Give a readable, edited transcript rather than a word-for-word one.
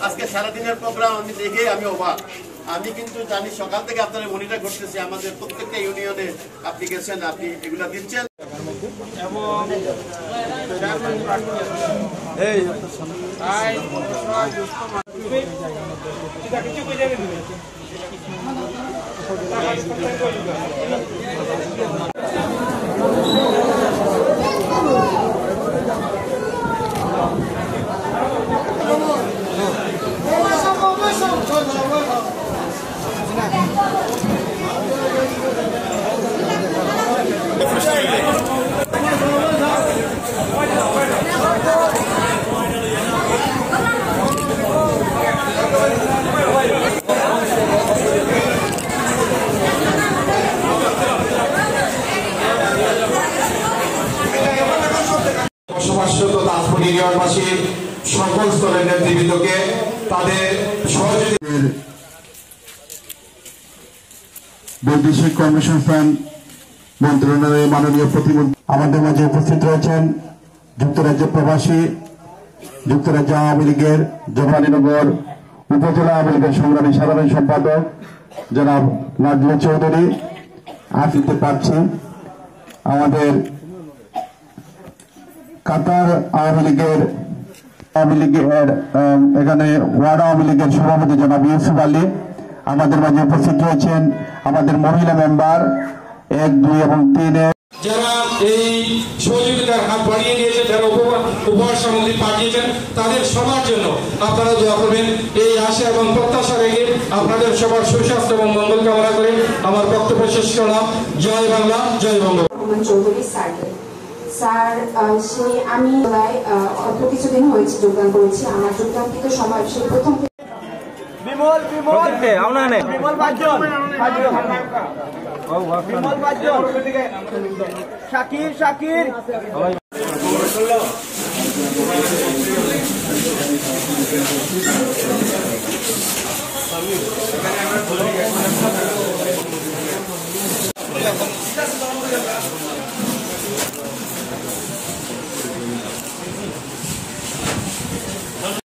আজকে সারাদিনের প্রোগ্রাম আমি দেখে আমি অবাক। আমি কিন্তু জানি সকাল থেকে আপনারা মনিটর করতেছি, আমাদের প্রত্যেকটা ইউনিয়নে আপনি গেছেন, আপনি এগুলা দিচ্ছেন ইউনিয়নবাসীর সকল স্তরের নেতৃবৃন্দকে তাদের সহযোগিতার বৈদেশিক কর্মসংস্থান মন্ত্রণালয়ের মাননীয় প্রতিমন্ত্রী আমাদের মাঝে উপস্থিত রয়েছেন যুক্তরাজ্য প্রবাসী যুক্তরাজ্য আওয়ামী লীগের জওয়ানীনগর উপজেলা আওয়ামী লীগের সংগ্রামী সাধারণ সম্পাদক জনাব নাজমুল চৌধুরী। আসতে পারছি আমাদের কাতার আওয়ামী লীগের এখানে ওয়ার্ড আওয়ামী লীগের সভাপতি জনাব ইউসুফ আলী আমাদের মাঝে উপস্থিত রয়েছেন। আমাদের মহিলা মেম্বার 1, 2 এবং 3 যারা এই সহযোগিতার হাত বাড়িয়ে দিয়েছেন, যারা উপহার সামগ্রী পাঠিয়েছেন, তাদের সবার জন্য আপনারা দোয়া করবেন। এই আশা এবং প্রত্যাশা রেখে আপনাদের সবার সুস্বাস্থ্য এবং মঙ্গল কামনা করে আমার বক্তব্য শেষ করলাম। জয় বাংলা, জয় বঙ্গ। স্যার, আমি অল্প কিছুদিন হয়েছে যোগদান করেছি। আমার যোগদান কিন্তু সময় সেই প্রথম শাকির শাকির